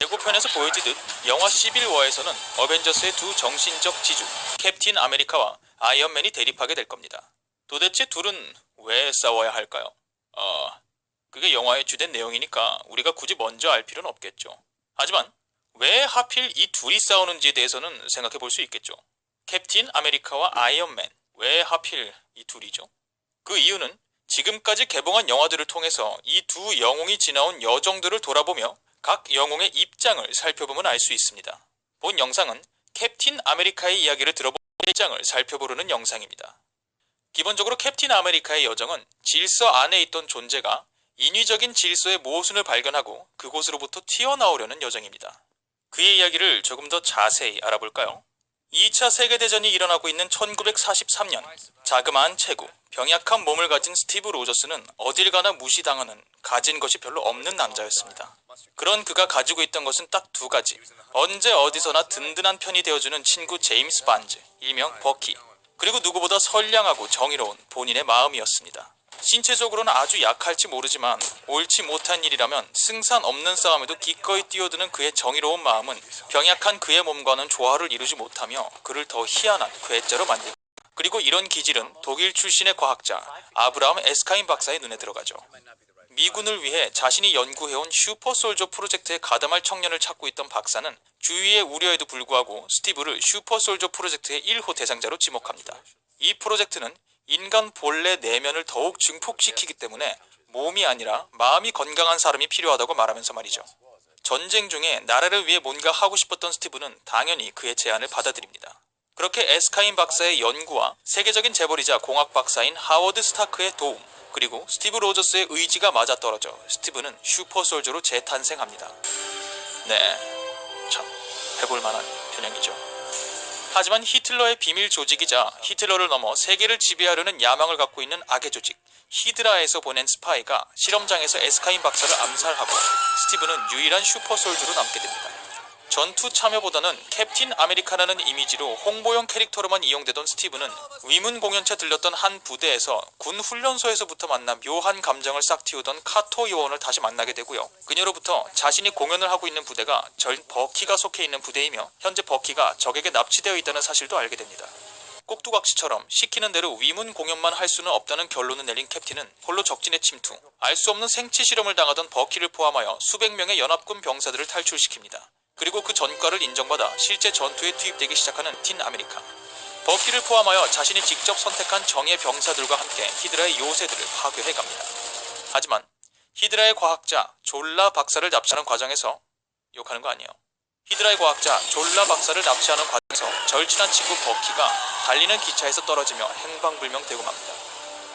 예고편에서 보여지듯 영화 시빌워에서는 어벤져스의 두 정신적 지주 캡틴 아메리카와 아이언맨이 대립하게 될 겁니다. 도대체 둘은 왜 싸워야 할까요? 그게 영화의 주된 내용이니까 우리가 굳이 먼저 알 필요는 없겠죠. 하지만 왜 하필 이 둘이 싸우는지에 대해서는 생각해 볼 수 있겠죠. 캡틴 아메리카와 아이언맨, 왜 하필 이 둘이죠? 그 이유는 지금까지 개봉한 영화들을 통해서 이 두 영웅이 지나온 여정들을 돌아보며 각 영웅의 입장을 살펴보면 알 수 있습니다. 본 영상은 캡틴 아메리카의 이야기를 들어보는 입장을 살펴보려는 영상입니다. 기본적으로 캡틴 아메리카의 여정은 질서 안에 있던 존재가 인위적인 질서의 모순을 발견하고 그곳으로부터 튀어나오려는 여정입니다. 그의 이야기를 조금 더 자세히 알아볼까요? 2차 세계대전이 일어나고 있는 1943년, 자그마한 체구, 병약한 몸을 가진 스티브 로저스는 어딜 가나 무시당하는 가진 것이 별로 없는 남자였습니다. 그런 그가 가지고 있던 것은 딱 두 가지, 언제 어디서나 든든한 편이 되어주는 친구 제임스 반즈, 일명 버키, 그리고 누구보다 선량하고 정의로운 본인의 마음이었습니다. 신체적으로는 아주 약할지 모르지만 옳지 못한 일이라면 승산 없는 싸움에도 기꺼이 뛰어드는 그의 정의로운 마음은 병약한 그의 몸과는 조화를 이루지 못하며 그를 더 희한한 괴짜로 만들고, 그리고 이런 기질은 독일 출신의 과학자 아브라함 에스카인 박사의 눈에 들어가죠. 미군을 위해 자신이 연구해온 슈퍼솔저 프로젝트에 가담할 청년을 찾고 있던 박사는 주위의 우려에도 불구하고 스티브를 슈퍼솔저 프로젝트의 1호 대상자로 지목합니다. 이 프로젝트는 인간 본래 내면을 더욱 증폭시키기 때문에 몸이 아니라 마음이 건강한 사람이 필요하다고 말하면서 말이죠. 전쟁 중에 나라를 위해 뭔가 하고 싶었던 스티브는 당연히 그의 제안을 받아들입니다. 그렇게 에스카인 박사의 연구와 세계적인 재벌이자 공학 박사인 하워드 스타크의 도움, 그리고 스티브 로저스의 의지가 맞아떨어져 스티브는 슈퍼솔저로 재탄생합니다. 네, 참 해볼만한 편향이죠. 하지만 히틀러의 비밀 조직이자 히틀러를 넘어 세계를 지배하려는 야망을 갖고 있는 악의 조직 히드라에서 보낸 스파이가 실험장에서 에스카인 박사를 암살하고 스티브는 유일한 슈퍼솔저로 남게 됩니다. 전투 참여보다는 캡틴 아메리카라는 이미지로 홍보용 캐릭터로만 이용되던 스티브는 위문 공연차 들렸던 한 부대에서 군 훈련소에서부터 만나 묘한 감정을 싹 틔우던 카토 요원을 다시 만나게 되고요. 그녀로부터 자신이 공연을 하고 있는 부대가 버키가 속해 있는 부대이며 현재 버키가 적에게 납치되어 있다는 사실도 알게 됩니다. 꼭두각시처럼 시키는 대로 위문 공연만 할 수는 없다는 결론을 내린 캡틴은 홀로 적진에 침투, 알 수 없는 생체 실험을 당하던 버키를 포함하여 수백 명의 연합군 병사들을 탈출시킵니다. 그리고 그 전과를 인정받아 실제 전투에 투입되기 시작하는 틴 아메리카. 버키를 포함하여 자신이 직접 선택한 정예 병사들과 함께 히드라의 요새들을 파괴해갑니다. 하지만 히드라의 과학자 졸라 박사를 납치하는 과정에서 욕하는 거 아니에요. 히드라의 과학자 졸라 박사를 납치하는 과정에서 절친한 친구 버키가 달리는 기차에서 떨어지며 행방불명되고 맙니다.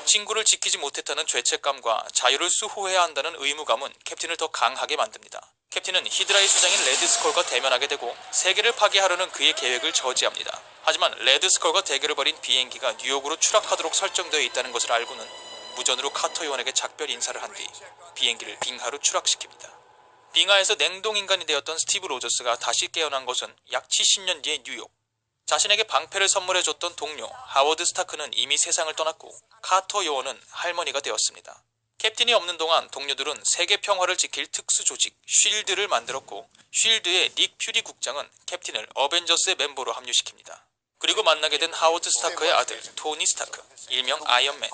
친구를 지키지 못했다는 죄책감과 자유를 수호해야 한다는 의무감은 캡틴을 더 강하게 만듭니다. 캡틴은 히드라의 수장인 레드스컬과 대면하게 되고 세계를 파괴하려는 그의 계획을 저지합니다. 하지만 레드스컬과 대결을 벌인 비행기가 뉴욕으로 추락하도록 설정되어 있다는 것을 알고는 무전으로 카터 요원에게 작별 인사를 한 뒤 비행기를 빙하로 추락시킵니다. 빙하에서 냉동인간이 되었던 스티브 로저스가 다시 깨어난 것은 약 70년 뒤의 뉴욕. 자신에게 방패를 선물해줬던 동료 하워드 스타크는 이미 세상을 떠났고 카터 요원은 할머니가 되었습니다. 캡틴이 없는 동안 동료들은 세계 평화를 지킬 특수 조직 쉴드를 만들었고 쉴드의 닉 퓨리 국장은 캡틴을 어벤져스의 멤버로 합류시킵니다. 그리고 만나게 된 하워드 스타크의 아들 토니 스타크, 일명 아이언맨.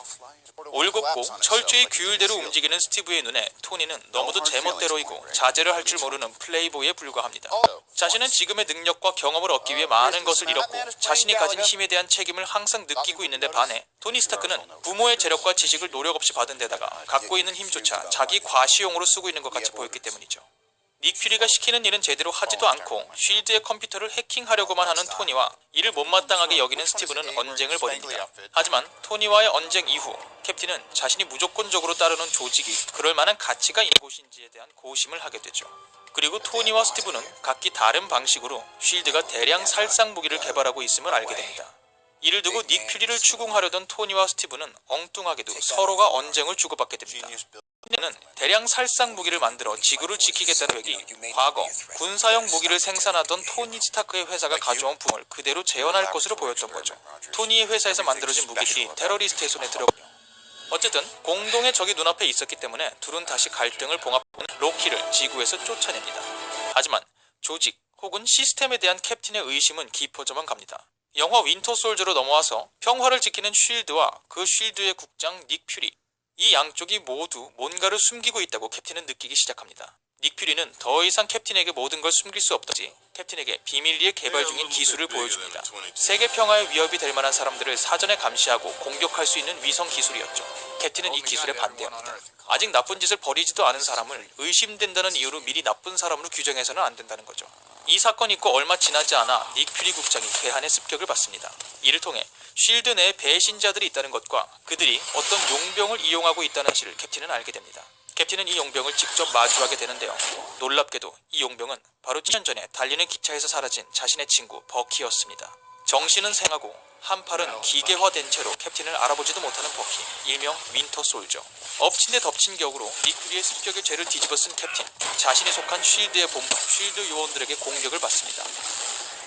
올곧고 철저히 규율대로 움직이는 스티브의 눈에 토니는 너무도 제멋대로이고 자제를 할 줄 모르는 플레이보이에 불과합니다. 자신은 지금의 능력과 경험을 얻기 위해 많은 것을 잃었고 자신이 가진 힘에 대한 책임을 항상 느끼고 있는데 반해 토니 스타크는 부모의 재력과 지식을 노력 없이 받은 데다가 갖고 있는 힘조차 자기 과시용으로 쓰고 있는 것 같이 보였기 때문이죠. 닉 퓨리가 시키는 일은 제대로 하지도 않고 쉴드의 컴퓨터를 해킹하려고만 하는 토니와 이를 못마땅하게 여기는 스티브는 언쟁을 벌입니다. 하지만 토니와의 언쟁 이후 캡틴은 자신이 무조건적으로 따르는 조직이 그럴 만한 가치가 있는 곳인지에 대한 고심을 하게 되죠. 그리고 토니와 스티브는 각기 다른 방식으로 쉴드가 대량 살상 무기를 개발하고 있음을 알게 됩니다. 이를 두고 닉 퓨리를 추궁하려던 토니와 스티브는 엉뚱하게도 서로가 언쟁을 주고받게 됩니다. 토니는 대량 살상 무기를 만들어 지구를 지키겠다는 계획이 과거 군사용 무기를 생산하던 토니 스타크의 회사가 가져온 부품을 그대로 재현할 것으로 보였던 거죠. 토니의 회사에서 만들어진 무기들이 테러리스트의 손에 들어가요. 어쨌든 공동의 적이 눈앞에 있었기 때문에 둘은 다시 갈등을 봉합하는 로키를 지구에서 쫓아냅니다. 하지만 조직 혹은 시스템에 대한 캡틴의 의심은 깊어져만 갑니다. 영화 윈터 솔저로 넘어와서 평화를 지키는 쉴드와 그 쉴드의 국장 닉 퓨리, 이 양쪽이 모두 뭔가를 숨기고 있다고 캡틴은 느끼기 시작합니다. 닉 퓨리는 더 이상 캡틴에게 모든 걸 숨길 수 없다지 캡틴에게 비밀리에 개발 중인 기술을 보여줍니다. 세계 평화에 위협이 될 만한 사람들을 사전에 감시하고 공격할 수 있는 위성 기술이었죠. 캡틴은 이 기술에 반대합니다. 아직 나쁜 짓을 벌이지도 않은 사람을 의심된다는 이유로 미리 나쁜 사람으로 규정해서는 안 된다는 거죠. 이 사건이 있고 얼마 지나지 않아 닉 퓨리 국장이 괴한의 습격을 받습니다. 이를 통해 쉴드 내에 배신자들이 있다는 것과 그들이 어떤 용병을 이용하고 있다는 사실을 캡틴은 알게 됩니다. 캡틴은 이 용병을 직접 마주하게 되는데요. 놀랍게도 이 용병은 바로 7년 전에 달리는 기차에서 사라진 자신의 친구 버키였습니다. 정신은 생하고 한 팔은 기계화된 채로 캡틴을 알아보지도 못하는 버키, 일명 윈터 솔저. 엎친 데 덮친 격으로 닉 퓨리의 습격의 죄를 뒤집어 쓴 캡틴, 자신이 속한 쉴드의 본부, 쉴드 요원들에게 공격을 받습니다.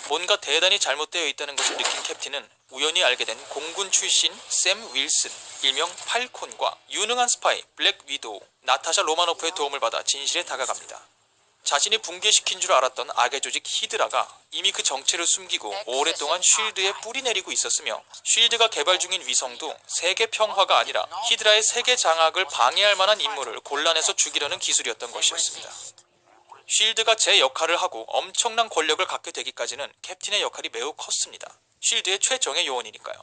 뭔가 대단히 잘못되어 있다는 것을 느낀 캡틴은 우연히 알게 된 공군 출신 샘 윌슨, 일명 팔콘과 유능한 스파이 블랙 위도우, 나타샤 로마노프의 도움을 받아 진실에 다가갑니다. 자신이 붕괴시킨 줄 알았던 악의 조직 히드라가 이미 그 정체를 숨기고 오랫동안 쉴드에 뿌리 내리고 있었으며, 쉴드가 개발 중인 위성도 세계 평화가 아니라 히드라의 세계 장악을 방해할 만한 인물을 골라내서 죽이려는 기술이었던 것이었습니다. 쉴드가 제 역할을 하고 엄청난 권력을 갖게 되기까지는 캡틴의 역할이 매우 컸습니다. 쉴드의 최정예 요원이니까요.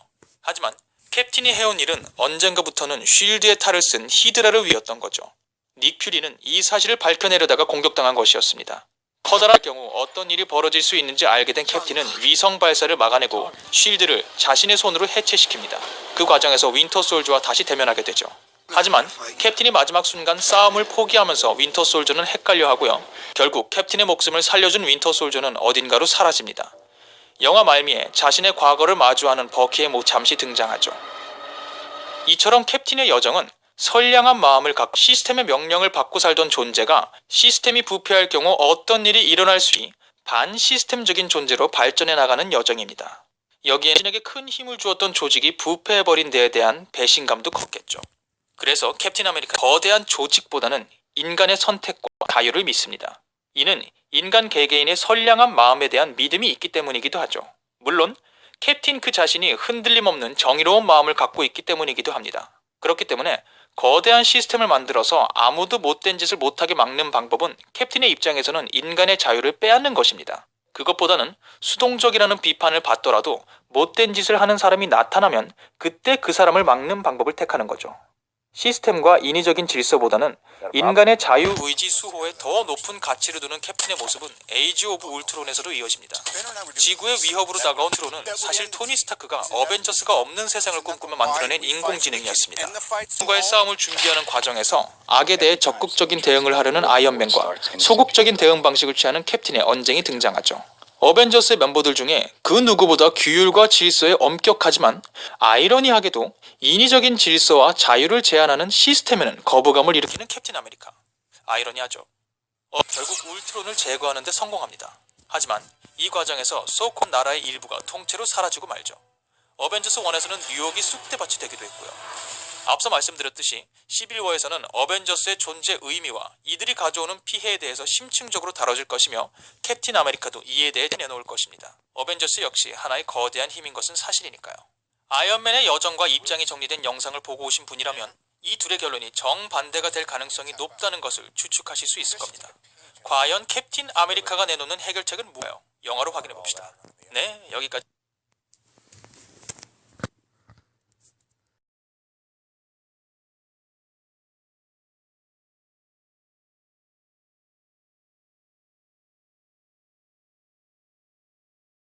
하지만 캡틴이 해온 일은 언젠가부터는 쉴드의 탈을 쓴 히드라를 위했던 거죠. 닉 퓨리는 이 사실을 밝혀내려다가 공격당한 것이었습니다. 커다란 경우 어떤 일이 벌어질 수 있는지 알게 된 캡틴은 위성 발사를 막아내고 쉴드를 자신의 손으로 해체시킵니다. 그 과정에서 윈터 솔저와 다시 대면하게 되죠. 하지만 캡틴이 마지막 순간 싸움을 포기하면서 윈터 솔저는 헷갈려하고요. 결국 캡틴의 목숨을 살려준 윈터 솔저는 어딘가로 사라집니다. 영화 말미에 자신의 과거를 마주하는 버키의 모습이 잠시 등장하죠. 이처럼 캡틴의 여정은 선량한 마음을 갖고 시스템의 명령을 받고 살던 존재가 시스템이 부패할 경우 어떤 일이 일어날 수 있는 반시스템적인 존재로 발전해 나가는 여정입니다. 여기에 자신에게 큰 힘을 주었던 조직이 부패해버린 데에 대한 배신감도 컸겠죠. 그래서 캡틴 아메리카 거대한 조직보다는 인간의 선택과 자유를 믿습니다. 이는 인간 개개인의 선량한 마음에 대한 믿음이 있기 때문이기도 하죠. 물론 캡틴 그 자신이 흔들림 없는 정의로운 마음을 갖고 있기 때문이기도 합니다. 그렇기 때문에 거대한 시스템을 만들어서 아무도 못된 짓을 못하게 막는 방법은 캡틴의 입장에서는 인간의 자유를 빼앗는 것입니다. 그것보다는 수동적이라는 비판을 받더라도 못된 짓을 하는 사람이 나타나면 그때 그 사람을 막는 방법을 택하는 거죠. 시스템과 인위적인 질서보다는 인간의 자유의지 수호에 더 높은 가치를 두는 캡틴의 모습은 에이지 오브 울트론에서도 이어집니다. 지구의 위협으로 다가온 트론은 사실 토니 스타크가 어벤져스가 없는 세상을 꿈꾸며 만들어낸 인공지능이었습니다. 과의 싸움을 준비하는 과정에서 악에 대해 적극적인 대응을 하려는 아이언맨과 소극적인 대응 방식을 취하는 캡틴의 언쟁이 등장하죠. 어벤져스의 멤버들 중에 그 누구보다 규율과 질서에 엄격하지만 아이러니하게도 인위적인 질서와 자유를 제한하는 시스템에는 거부감을 일으키는 캡틴 아메리카. 아이러니하죠. 결국 울트론을 제거하는 데 성공합니다. 하지만 이 과정에서 소콘 나라의 일부가 통째로 사라지고 말죠. 어벤져스 1에서는 뉴욕이 쑥대밭이 되기도 했고요. 앞서 말씀드렸듯이 시빌워에서는 어벤져스의 존재 의미와 이들이 가져오는 피해에 대해서 심층적으로 다뤄질 것이며, 캡틴 아메리카도 이에 대해 내놓을 것입니다. 어벤져스 역시 하나의 거대한 힘인 것은 사실이니까요. 아이언맨의 여정과 입장이 정리된 영상을 보고 오신 분이라면 이 둘의 결론이 정반대가 될 가능성이 높다는 것을 추측하실 수 있을 겁니다. 과연 캡틴 아메리카가 내놓는 해결책은 뭐예요? 영화로 확인해봅시다. 네, 여기까지.